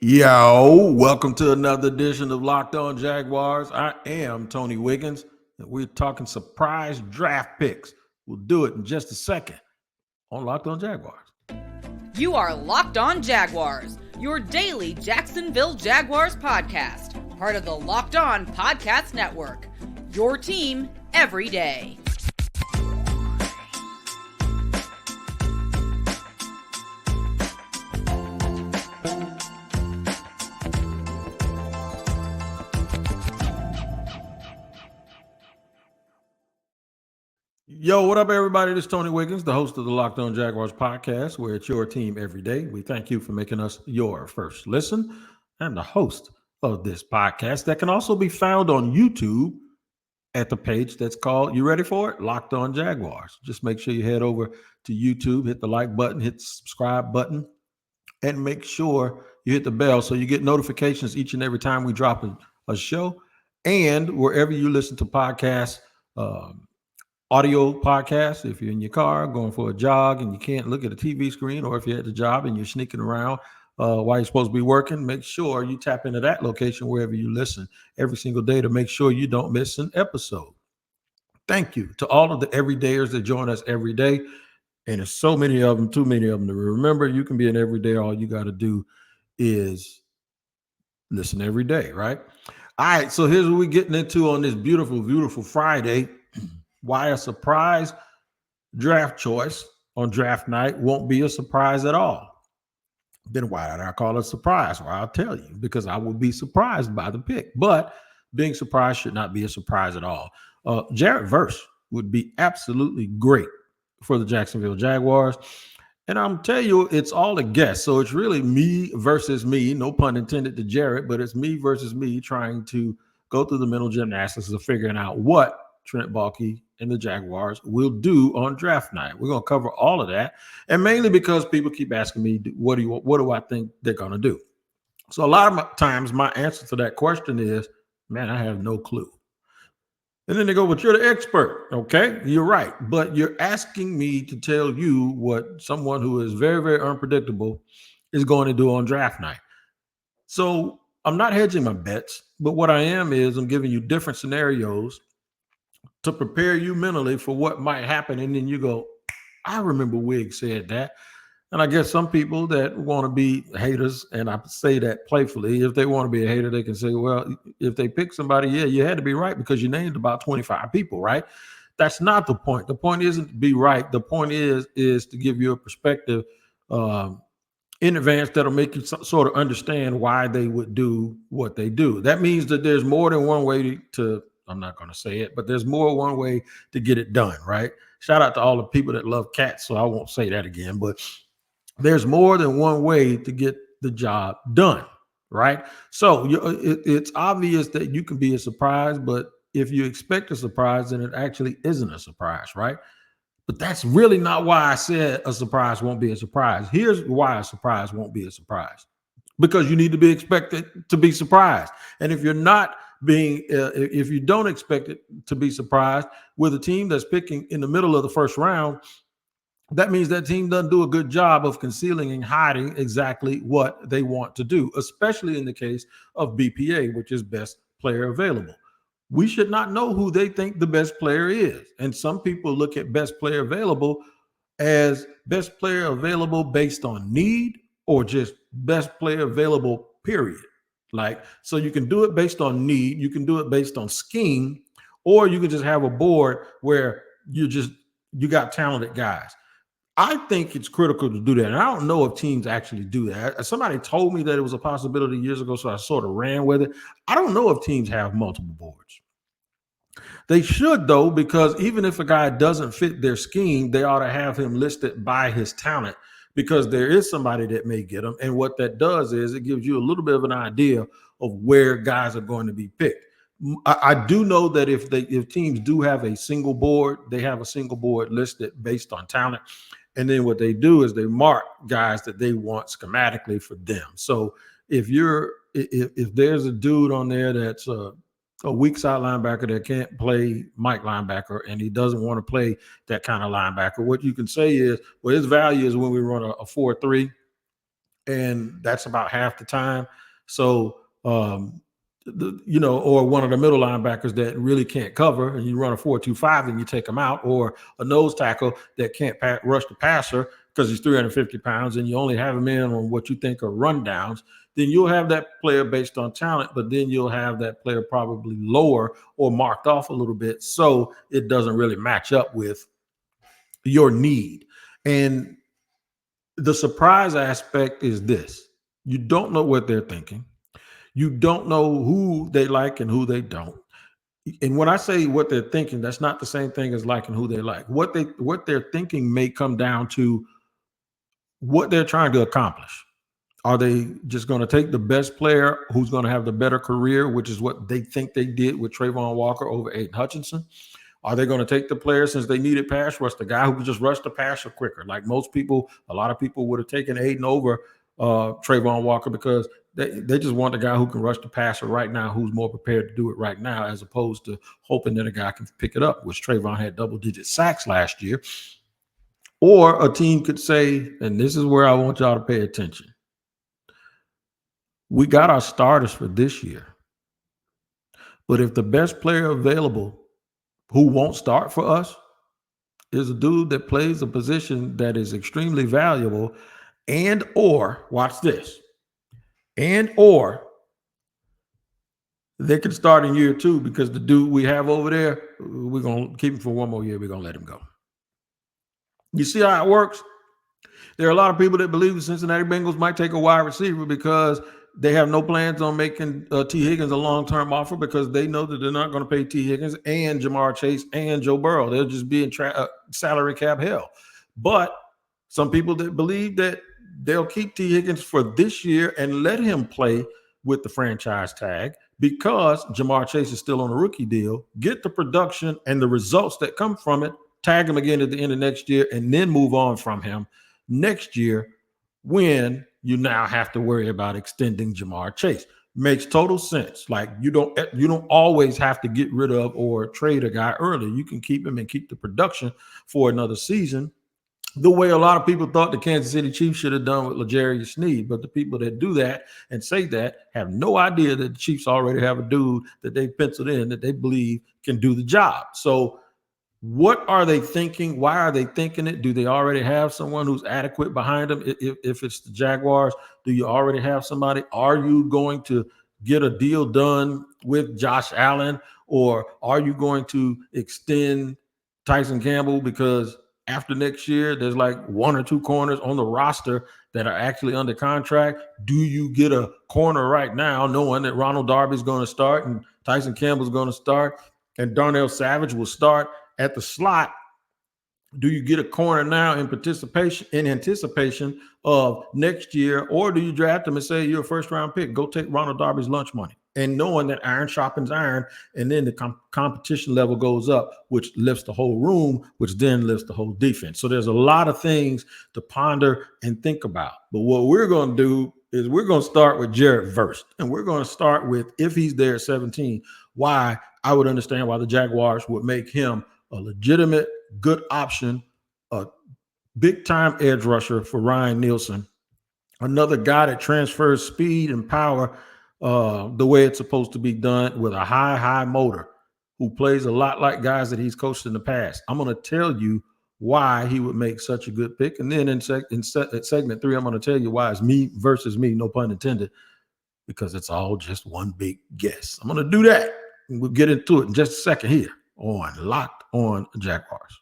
Yo, welcome to another edition of Locked On Jaguars. I am Tony Wiggins, and we're talking surprise draft picks. We'll do it in just a second on Locked On Jaguars. You are Locked On Jaguars, your daily Jacksonville Jaguars podcast, part of the Locked On Podcast Network, your team every day. Yo, what up, everybody? This is Tony Wiggins, the host of the Locked On Jaguars podcast, where it's your team every day. We thank you for making us your first listen. I'm the host of this podcast that can also be found on YouTube at the page that's called, you ready for it? Locked On Jaguars. Just make sure you head over to YouTube, hit the like button, hit the subscribe button, and make sure you hit the bell so you get notifications each and every time we drop a show. And wherever you listen to podcasts, audio podcasts, if you're in your car going for a jog and you can't look at a TV screen, or if you're at the job and you're sneaking around while you're supposed to be working, make sure you tap into that location wherever you listen every single day to make sure you don't miss an episode. Thank you to all of the everydayers that join us every day. And there's so many of them, too many of them to remember. You can be an everyday. All you got to do is listen every day, right? All right, so here's what we're getting into on this beautiful, beautiful Friday. Why a surprise draft choice on draft night won't be a surprise at all. Then why did I call it a surprise? Well, I'll tell you, because I will be surprised by the pick. But being surprised should not be a surprise at all. Jared Verse would be absolutely great for the Jacksonville Jaguars. And I'm telling you, it's all a guess. So it's really me versus me. No pun intended to Jared, but it's me versus me trying to go through the mental gymnastics of figuring out what Trent Baalke and the Jaguars will do on draft night. We're going to cover all of that, and mainly because people keep asking me, what do I think they're going to do? So a lot of times my answer to that question is, man, I have no clue. And then they go, but you're the expert. Okay, you're right. But you're asking me to tell you what someone who is very, very unpredictable is going to do on draft night. So I'm not hedging my bets, but what I am is I'm giving you different scenarios to prepare you mentally for what might happen. And then you go, I remember Wiggs said that. And I guess some people that want to be haters, and I say that playfully, if they want to be a hater, they can say, well, if they pick somebody, yeah, you had to be right because you named about 25 people, right? That's not the point. The point isn't to be right. The point is to give you a perspective in advance that'll make you sort of understand why they would do what they do. That means that there's more than one way to I'm not going to say it, but there's more one way to get it done, right? Shout out to all the people that love cats, so I won't say that again, but there's more than one way to get the job done, right? So it's obvious that you can be a surprise, but if you expect a surprise, then it actually isn't a surprise, right? But that's really not why I said a surprise won't be a surprise. Here's why a surprise won't be a surprise. Because you need to be expected to be surprised. And if you're not if you don't expect it to be surprised with a team that's picking in the middle of the first round, that means that team doesn't do a good job of concealing and hiding exactly what they want to do, especially in the case of BPA, which is best player available. We should not know who they think the best player is. And some people look at best player available as best player available based on need or just best player available, period. Like, so you can do it based on need, you can do it based on scheme, or you can just have a board where you got talented guys. I think it's critical to do that. And I don't know if teams actually do that. Somebody told me that it was a possibility years ago, so I sort of ran with it. I don't know if teams have multiple boards. They should, though, because even if a guy doesn't fit their scheme, they ought to have him listed by his talent, because there is somebody that may get him. And what that does is it gives you a little bit of an idea of where guys are going to be picked. I do know that if teams do have a single board, they have a single board listed based on talent. And then what they do is they mark guys that they want schematically for them. So if there's a dude on there that's a weak side linebacker that can't play Mike linebacker, and he doesn't want to play that kind of linebacker, what you can say is, well, his value is when we run a 4-3 and that's about half the time. So, or one of the middle linebackers that really can't cover, and you run a 4-2-5 and you take them out, or a nose tackle that can't rush the passer because he's 350 pounds and you only have him in on what you think are rundowns, then you'll have that player based on talent, but then you'll have that player probably lower or marked off a little bit. So it doesn't really match up with your need. And the surprise aspect is this: you don't know what they're thinking. You don't know who they like and who they don't. And when I say what they're thinking, that's not the same thing as liking who they like. What they're thinking may come down to what they're trying to accomplish. Are they just going to take the best player who's going to have the better career, which is what they think they did with Trayvon Walker over Aiden Hutchinson? Are they going to take the player, since they needed pass rush, the guy who could just rush the passer quicker? Like most people, a lot of people would have taken Aiden over Trayvon Walker because they just want the guy who can rush the passer right now, who's more prepared to do it right now, as opposed to hoping that a guy can pick it up, which Trayvon had double-digit sacks last year. Or a team could say, and this is where I want y'all to pay attention, we got our starters for this year, but if the best player available who won't start for us is a dude that plays a position that is extremely valuable, and or, watch this, and or they could start in year 2 because the dude we have over there, we're going to keep him for one more year. We're going to let him go. You see how it works? There are a lot of people that believe the Cincinnati Bengals might take a wide receiver because they have no plans on making T. Higgins a long-term offer, because they know that they're not going to pay T. Higgins and Jamar Chase and Joe Burrow. They'll just be in salary cap hell. But some people that believe that they'll keep T. Higgins for this year and let him play with the franchise tag because Jamar Chase is still on a rookie deal, get the production and the results that come from it, tag him again at the end of next year, and then move on from him next year when you now have to worry about extending Jamar Chase. Makes total sense. Like you don't always have to get rid of or trade a guy early. You can keep him and keep the production for another season, the way a lot of people thought the Kansas City Chiefs should have done with L'Jarius Sneed. But the people that do that and say that have no idea that the Chiefs already have a dude that they penciled in that they believe can do the job. So what are they thinking? Why are they thinking it? Do they already have someone who's adequate behind them? If it's the Jaguars, do you already have somebody? Are you going to get a deal done with Josh Allen, or are you going to extend Tyson Campbell? Because after next year, there's like 1 or 2 corners on the roster that are actually under contract. Do you get a corner right now knowing that Ronald Darby's going to start and Tyson Campbell's going to start and Darnell Savage will start at the slot? Do you get a corner now in anticipation of next year, or do you draft him and say you're a first-round pick? Go take Ronald Darby's lunch money, and knowing that iron sharpens iron, and then the competition level goes up, which lifts the whole room, which then lifts the whole defense. So there's a lot of things to ponder and think about. But what we're going to do is we're going to start with Jared Verse, and we're going to start with, if he's there at 17, why I would understand why the Jaguars would make him a legitimate, good option, a big-time edge rusher for Ryan Nielsen, another guy that transfers speed and power the way it's supposed to be done, with a high motor, who plays a lot like guys that he's coached in the past. I'm going to tell you why he would make such a good pick. And then in segment 3, I'm going to tell you why it's me versus me, no pun intended, because it's all just one big guess. I'm going to do that, and we'll get into it in just a second here on Locked On Jaguars.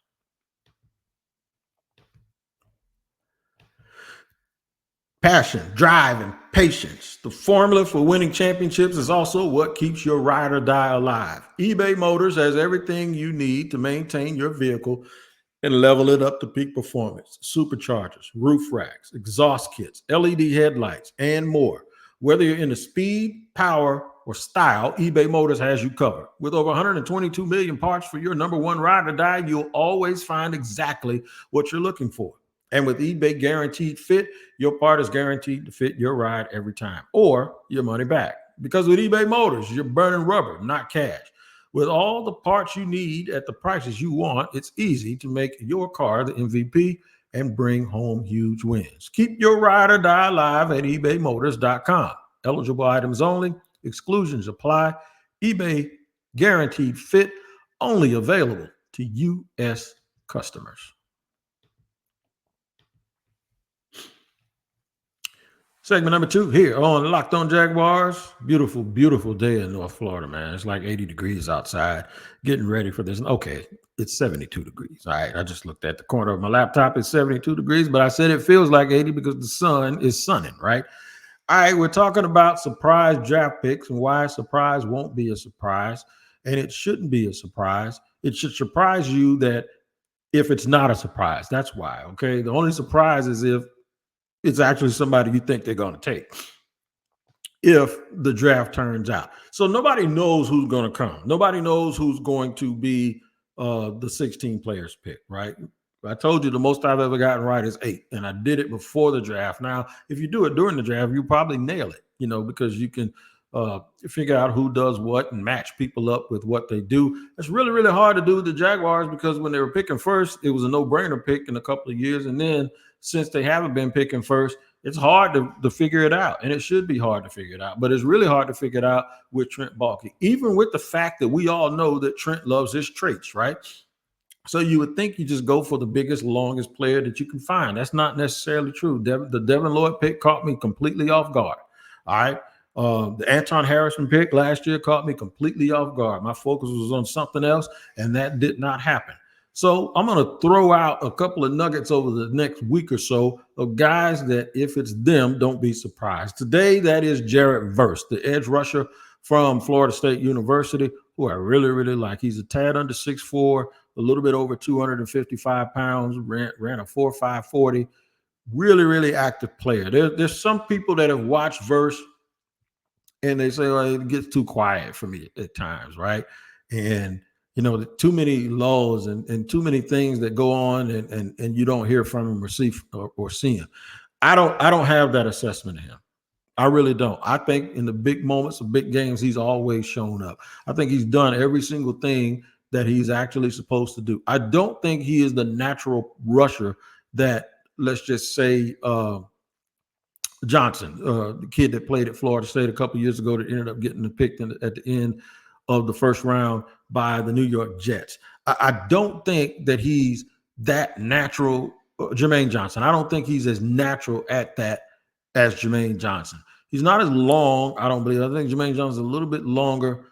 Passion, drive, and patience. The formula for winning championships is also what keeps your ride or die alive. eBay Motors has everything you need to maintain your vehicle and level it up to peak performance. Superchargers, roof racks, exhaust kits, LED headlights, and more. Whether you're into speed, power, or style, eBay Motors has you covered. With over 122 million parts for your number one ride or die, you'll always find exactly what you're looking for. And with eBay Guaranteed Fit, your part is guaranteed to fit your ride every time, or your money back. Because with eBay Motors, you're burning rubber, not cash. With all the parts you need at the prices you want, it's easy to make your car the MVP and bring home huge wins. Keep your ride or die alive at ebaymotors.com. Eligible items only. Exclusions apply. eBay guaranteed fit. Only available to U.S. customers. Segment number 2 here on Locked On Jaguars. Beautiful, beautiful day in North Florida, man. It's like 80 degrees outside. Getting ready for this. Okay, it's 72 degrees. All right, I just looked at the corner of my laptop. It's 72 degrees, but I said it feels like 80 because the sun is sunning, right? All right, we're talking about surprise draft picks and why a surprise won't be a surprise, and it shouldn't be a surprise. It should surprise you that if it's not a surprise. That's why, okay? The only surprise is if it's actually somebody you think they're going to take if the draft turns out. So nobody knows who's going to come. Nobody knows who's going to be the 16 players pick, right? I told you the most I've ever gotten right is 8, and I did it before the draft. Now, if you do it during the draft, you probably nail it, because you can figure out who does what and match people up with what they do. It's really, really hard to do with the Jaguars because when they were picking first, it was a no-brainer pick in a couple of years. And then since they haven't been picking first, it's hard to figure it out. And it should be hard to figure it out. But it's really hard to figure it out with Trent Baalke, even with the fact that we all know that Trent loves his traits, right? So you would think you just go for the biggest, longest player that you can find. That's not necessarily true. The Devin Lloyd pick caught me completely off guard. All right. The Anton Harrison pick last year caught me completely off guard. My focus was on something else, and that did not happen. So I'm going to throw out a couple of nuggets over the next week or so of guys that if it's them, don't be surprised. Today, that is Jared Verse, the edge rusher from Florida State University, who I really, really like. He's a tad under 6'4", a little bit over 255 pounds, ran a 4.5 40. Really, really active player. There's some people that have watched Verse and they say, well, it gets too quiet for me at times, right? And too many lulls and too many things that go on and you don't hear from him or see him. I don't have that assessment of him. I really don't. I think in the big moments of big games, he's always shown up. I think he's done every single thing that he's actually supposed to do. I don't think he is the natural rusher that, let's just say, Johnson, the kid that played at Florida State a couple years ago that ended up getting picked at the end of the first round by the New York Jets. I don't think that he's that natural. Jermaine Johnson. I don't think he's as natural at that as Jermaine Johnson. He's not as long, I don't believe. I think Jermaine Johnson's a little bit longer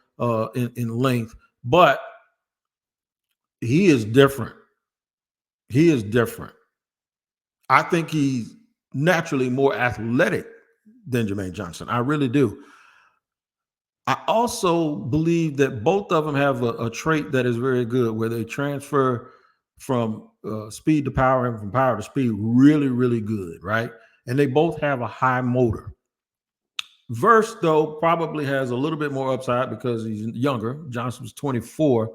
in length, but he is different. He is different. I think he's naturally more athletic than Jermaine Johnson. I really do. I also believe that both of them have a trait that is very good, where they transfer from speed to power and from power to speed really, really good, right? And they both have a high motor. Verse, though, probably has a little bit more upside because he's younger. Johnson was 24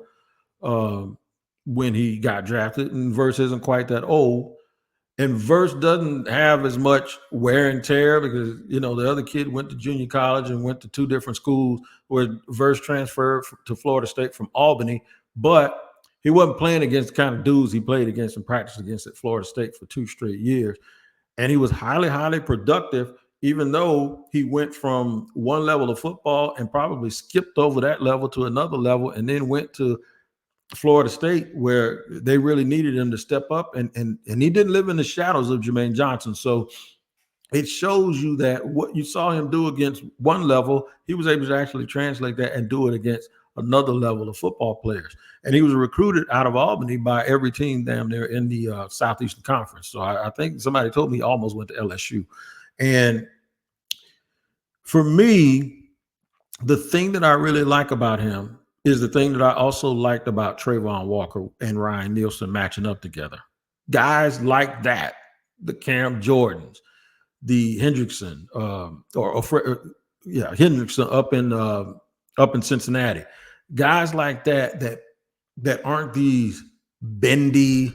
when he got drafted, and Verse isn't quite that old. And Verse doesn't have as much wear and tear because, the other kid went to junior college and went to 2 different schools, where Verse transferred to Florida State from Albany. But he wasn't playing against the kind of dudes he played against and practiced against at Florida State for 2 straight years. And he was highly, highly productive, even though he went from one level of football and probably skipped over that level to another level and then went to Florida State, where they really needed him to step up, and he didn't live in the shadows of Jermaine Johnson. So it shows you that what you saw him do against one level, he was able to actually translate that and do it against another level of football players. And he was recruited out of Albany by every team down there in the Southeastern Conference. So I think somebody told me he almost went to LSU. And for me, the thing that I really like about him is the thing that I also liked about Trayvon Walker and Ryan Nielsen matching up together. Guys like that, the Cam Jordans, the Hendrickson, Hendrickson up in Cincinnati. Guys like that aren't these bendy,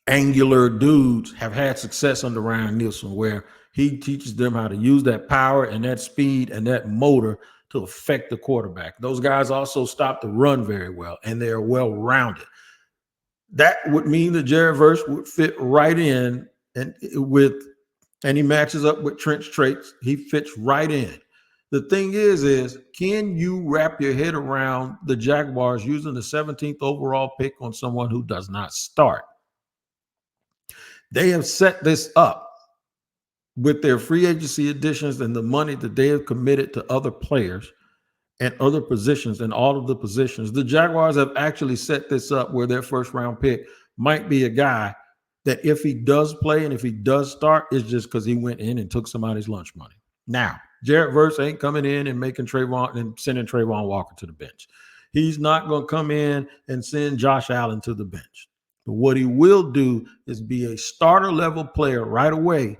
angular dudes have had success under Ryan Nielsen, where he teaches them how to use that power and that speed and that motor to affect the quarterback. Those guys also stop the run very well, and they're well-rounded. That would mean that Jared Verse would fit right in and he matches up with Trent's traits. He fits right in. The thing is can you wrap your head around the Jaguars using the 17th overall pick on someone who does not start? They have set this up with their free agency additions and the money that they have committed to other players and other positions and all of the positions. The Jaguars have actually set this up where their first round pick might be a guy that if he does play and if he does start, it's just because he went in and took somebody's lunch money. Now, Jared Verse ain't coming in and making Trayvon and sending Trayvon Walker to the bench. He's not going to come in and send Josh Allen to the bench. But what he will do is be a starter level player right away,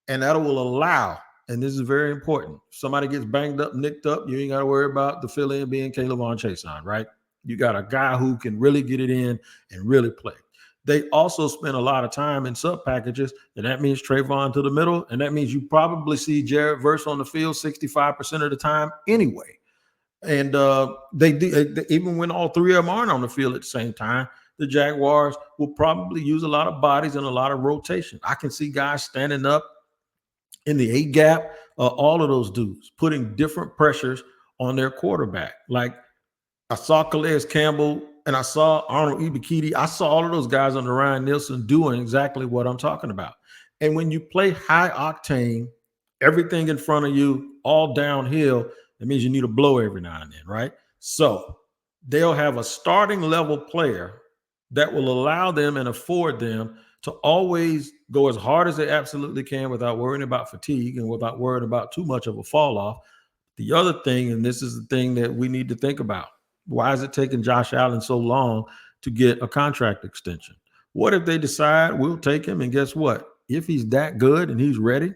and that will allow, and this is very important, if somebody gets banged up, nicked up, you ain't got to worry about the fill-in being Kayvon Chason, right? You got a guy who can really get it in and really play. They also spend a lot of time in sub packages, and that means Trayvon to the middle, and that means you probably see Jared Verse on the field 65% of the time anyway. And they do, even when all three of them aren't on the field at the same time, the Jaguars will probably use a lot of bodies and a lot of rotation. I can see guys standing up in the A gap, all of those dudes putting different pressures on their quarterback. Like I saw Calais Campbell and I saw Arnold Ebiketie. I saw all of those guys under Ryan Nielsen doing exactly what I'm talking about. And when you play high octane, everything in front of you, all downhill, that means you need a blow every now and then, right? So they'll have a starting level player that will allow them and afford them to always go as hard as they absolutely can without worrying about fatigue and without worrying about too much of a fall off. The other thing, and this is the thing that we need to think about, why is it taking Josh Allen so long to get a contract extension? What if they decide we'll take him, and guess what? If he's that good and he's ready,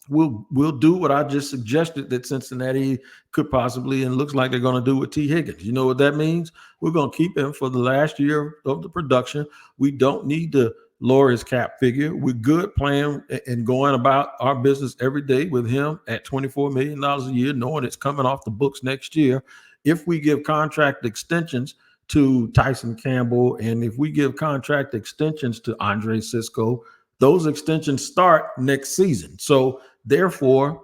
we'll do what I just suggested that Cincinnati could possibly, and looks like they're going to do with T. Higgins. You know what that means? We're going to keep him for the last year of the production. We don't need to lower his cap figure. We're good playing and going about our business every day with him at $24 million a year, knowing it's coming off the books next year. If we give contract extensions to Tyson Campbell, and if we give contract extensions to Andre Cisco, those extensions start next season. So therefore,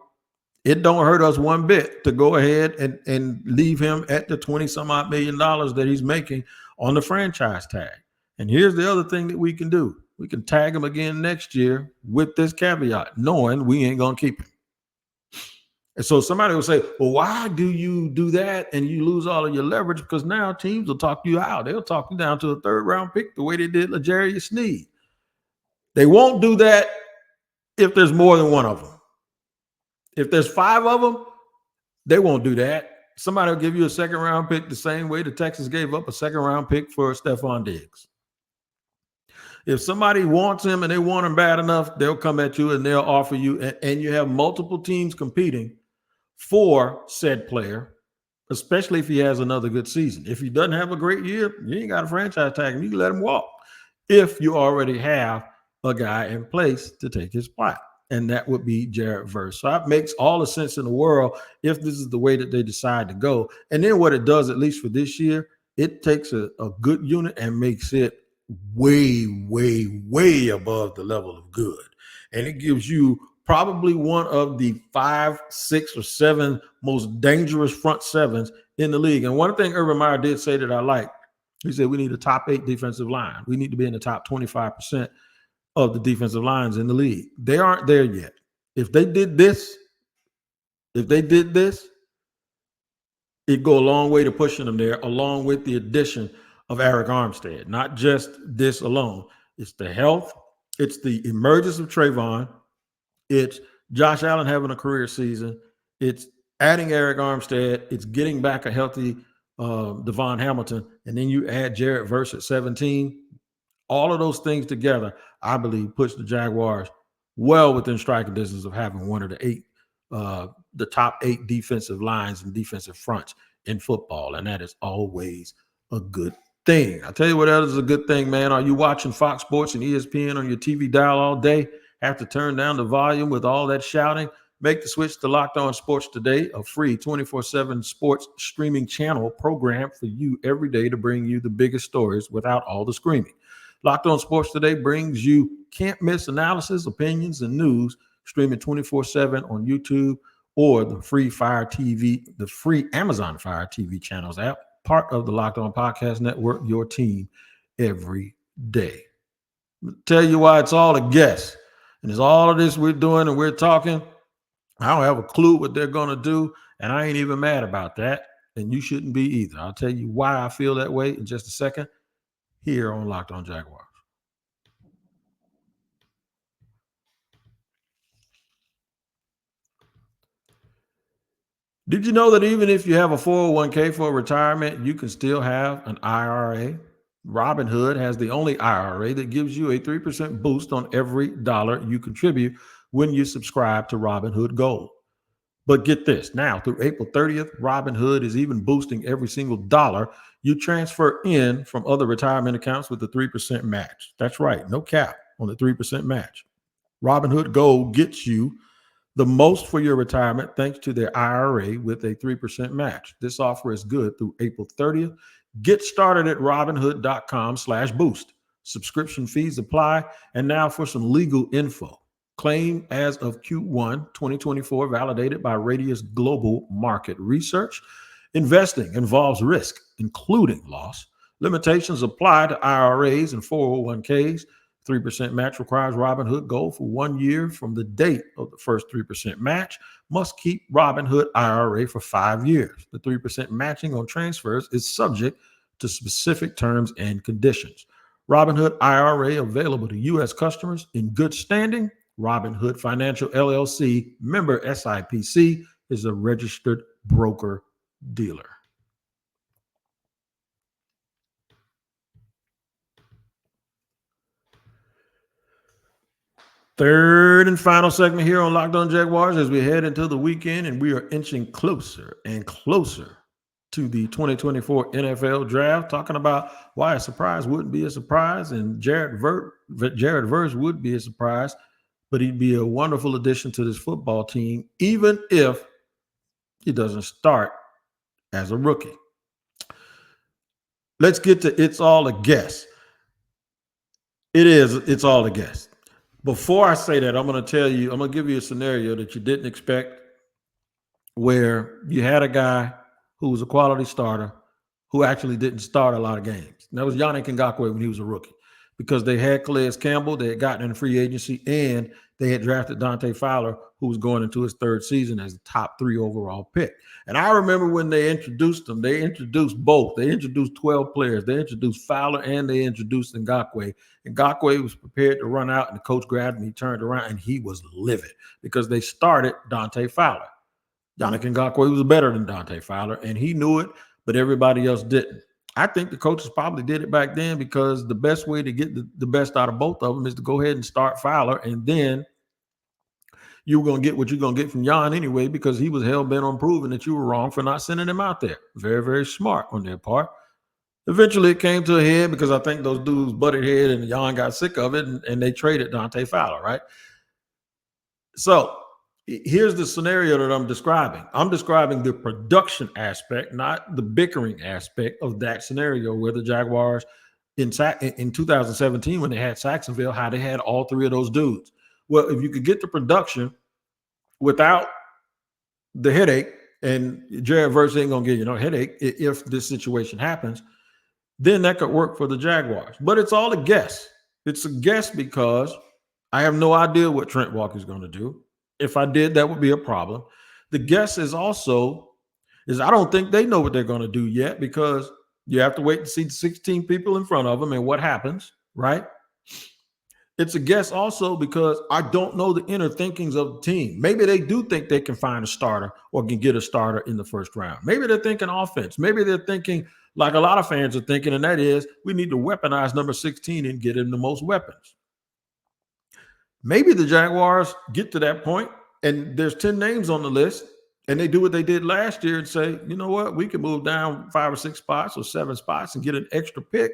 it don't hurt us one bit to go ahead and leave him at the 20 some odd $20 million that he's making on the franchise tag. And here's the other thing that we can do. We can tag him again next year with this caveat, knowing we ain't going to keep him. And so somebody will say, well, why do you do that and you lose all of your leverage? Because now teams will talk you out. They'll talk you down to a third round pick the way they did L'Jarius Sneed. They won't do that if there's more than one of them. If there's 5 of them, they won't do that. Somebody will give you a second round pick the same way the Texans gave up a second round pick for Stephon Diggs. If somebody wants him and they want him bad enough, they'll come at you and they'll offer you, and you have multiple teams competing for said player, especially if he has another good season. If he doesn't have a great year, you ain't got a franchise tag him. You can let him walk if you already have a guy in place to take his spot. And that would be Jared Verse. So that makes all the sense in the world if this is the way that they decide to go. And then what it does, at least for this year, it takes a good unit and makes it way, way, way above the level of good. And it gives you probably one of the 5, 6, or 7 most dangerous front sevens in the league. And one thing Urban Meyer did say that I like, he said we need a top 8 defensive line. We need to be in the top 25% of the defensive lines in the league. They aren't there yet. If they did this, it'd go a long way to pushing them there, along with the addition of Arik Armstead. Not just this alone. It's the health. It's the emergence of Trayvon. It's Josh Allen having a career season. It's adding Arik Armstead. It's getting back a healthy Devon Hamilton. And then you add Jared Verse at 17. All of those things together, I believe, puts the Jaguars well within striking distance of having one of the top 8 defensive lines and defensive fronts in football. And that is always a good thing. I tell you what else is a good thing, man. Are you watching Fox Sports and ESPN on your TV dial all day? Have to turn down the volume with all that shouting? Make the switch to Locked On Sports today, a free 24/7 sports streaming channel programmed for you every day to bring you the biggest stories without all the screaming. Locked On Sports today brings you can't-miss analysis, opinions, and news, streaming 24/7 on YouTube or the free Amazon Fire TV channels app, part of the Locked On Podcast Network, your team every day. Tell you why it's all a guess. And it's all of this we're doing and we're talking. I don't have a clue what they're going to do, and I ain't even mad about that, and you shouldn't be either. I'll tell you why I feel that way in just a second here on Locked On Jaguars. Did you know that even if you have a 401k for retirement, you can still have an IRA? Robinhood has the only IRA that gives you a 3% boost on every dollar you contribute when you subscribe to Robinhood Gold. But get this, now through April 30th, Robinhood is even boosting every single dollar you transfer in from other retirement accounts with the 3% match. That's right, no cap on the 3% match. Robinhood Gold gets you the most for your retirement thanks to their IRA with a 3% match. This offer is good through April 30th. Get started at robinhood.com/boost. Subscription fees apply. And now for some legal info. Claim as of Q1 2024, validated by Radius Global Market Research. Investing involves risk, including loss. Limitations apply to IRAs and 401ks. 3% match requires Robinhood Gold for 1 year from the date of the first 3% match. Must keep Robinhood IRA for 5 years. The 3% matching on transfers is subject to specific terms and conditions. Robinhood IRA available to U.S. customers in good standing. Robinhood Financial LLC, member SIPC, is a registered broker dealer. Third and final segment here on Locked On Jaguars as we head into the weekend, and we are inching closer and closer to the 2024 NFL Draft, talking about why a surprise wouldn't be a surprise, and Jared Verse would be a surprise, but he'd be a wonderful addition to this football team, even if he doesn't start as a rookie. Let's get to it's all a guess. It's all a guess. Before I say that, I'm going to give you a scenario that you didn't expect, where you had a guy who was a quality starter who actually didn't start a lot of games. And that was Yannick Ngakoue when he was a rookie, because they had Calais Campbell, they had gotten in free agency, and they had drafted Dante Fowler, who was going into his third season as the top 3 overall pick. And I remember when they introduced them, they introduced both. They introduced 12 players. They introduced Fowler and they introduced Ngakoue. Ngakoue was prepared to run out, and the coach grabbed him. He turned around, and he was livid because they started Dante Fowler. Yannick Ngakoue was better than Dante Fowler, and he knew it, but everybody else didn't. I think the coaches probably did it back then because the best way to get the best out of both of them is to go ahead and start Fowler, and then you're going to get what you're going to get from Jan anyway, because he was hell-bent on proving that you were wrong for not sending him out there. Very, very smart on their part. Eventually, it came to a head because I think those dudes butted head and Jan got sick of it, and they traded Dante Fowler, right? So here's the scenario that I'm describing. I'm describing the production aspect, not the bickering aspect of that scenario, where the Jaguars in 2017, when they had Jacksonville, how they had all 3 of those dudes. Well, if you could get the production without the headache, and Jared Verse ain't going to give you no headache if this situation happens, then that could work for the Jaguars. But it's all a guess. It's a guess because I have no idea what Trent Walker's going to do. If I did, that would be a problem. The guess is I don't think they know what they're going to do yet, because you have to wait to see the 16 people in front of them and what happens, right? It's a guess also because I don't know the inner thinkings of the team. Maybe they do think they can find a starter or can get a starter in the first round. Maybe they're thinking offense. Maybe they're thinking like a lot of fans are thinking, and that is, we need to weaponize number 16 and get him the most weapons. Maybe the Jaguars get to that point and there's 10 names on the list, and they do what they did last year and say, you know what, we can move down 5 or 6 spots or 7 spots and get an extra pick.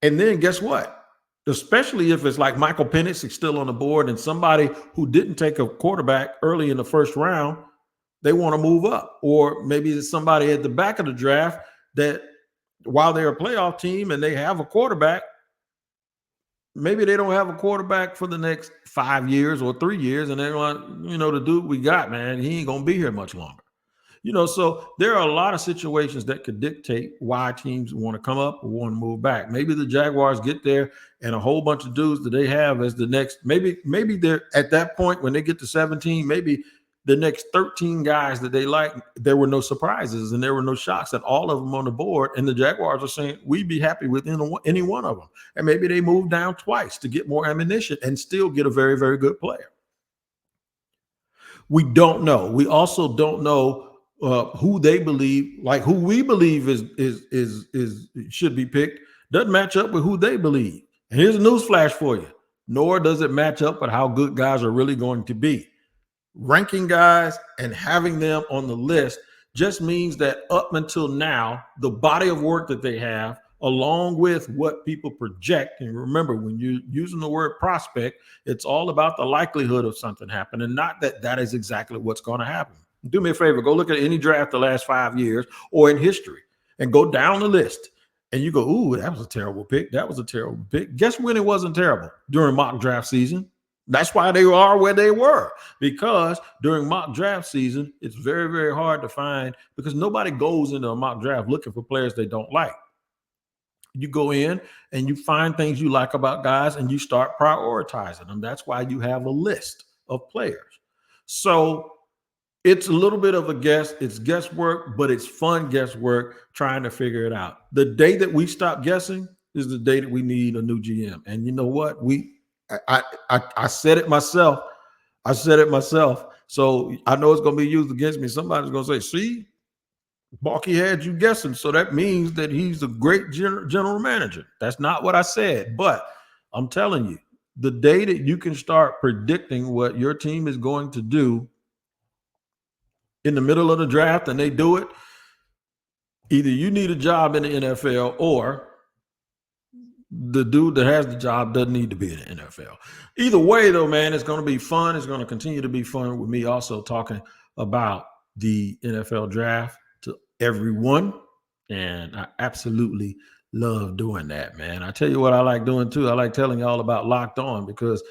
And then guess what? especially if it's like Michael Penix is still on the board and somebody who didn't take a quarterback early in the first round, they want to move up. Or maybe it's somebody at the back of the draft that while they're a playoff team and they have a quarterback, maybe they don't have a quarterback for the next 5 years or 3 years. And they're like, the dude we got, man, he ain't going to be here much longer. So there are a lot of situations that could dictate why teams want to come up or want to move back. Maybe the Jaguars get there and a whole bunch of dudes that they have as the next, maybe they're at that point when they get to 17, maybe the next 13 guys that they like, there were no surprises and there were no shocks, and all of them on the board. And the Jaguars are saying, we'd be happy with any one of them. And maybe they move down twice to get more ammunition and still get a very, very good player. We don't know. We also don't know who they believe, like who we believe is should be picked, doesn't match up with who they believe. And here's a news flash for you. Nor does it match up with how good guys are really going to be. Ranking guys and having them on the list just means that up until now, the body of work that they have, along with what people project, and remember, when you're using the word prospect, it's all about the likelihood of something happening, not that is exactly what's going to happen. Do me a favor, go look at any draft the last 5 years or in history and go down the list and you go, ooh, that was a terrible pick. That was a terrible pick. Guess when it wasn't terrible? During mock draft season. That's why they are where they were, because during mock draft season, it's very, very hard to find, because nobody goes into a mock draft looking for players they don't like. You go in and you find things you like about guys and you start prioritizing them. That's why you have a list of players. So it's a little bit of a guess. It's guesswork, but it's fun guesswork trying to figure it out. The day that we stop guessing is the day that we need a new GM. And you know what? I said it myself. So I know it's going to be used against me. Somebody's going to say, see, Balky had you guessing. So that means that he's a great general manager. That's not what I said. But I'm telling you, the day that you can start predicting what your team is going to do in the middle of the draft and they do it, either you need a job in the NFL or the dude that has the job doesn't need to be in the NFL. Either way, though, man, it's going to be fun. It's going to continue to be fun with me also talking about the NFL draft to everyone. And I absolutely love doing that, man. I tell you what I like doing too. I like telling y'all about Locked On, because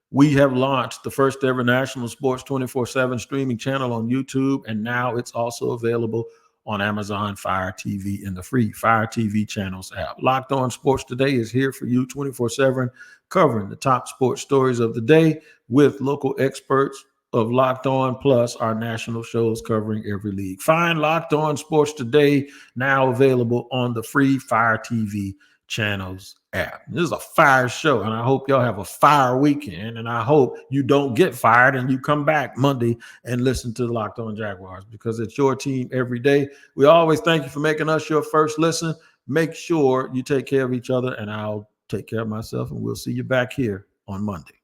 we have launched the first ever national sports 24/7 streaming channel on YouTube, and now it's also available on Amazon Fire TV in the free Fire TV channels app. Locked On Sports Today is here for you 24/7, covering the top sports stories of the day with local experts of Locked On, plus our national shows covering every league. Find Locked On Sports Today, now available on the free Fire TV channels app. This is a fire show, and I hope y'all have a fire weekend, and I hope you don't get fired and you come back Monday and listen to the Locked On Jaguars, because it's your team every day. We always thank you for making us your first listen. Make sure you take care of each other, and I'll take care of myself, and we'll see you back here on Monday.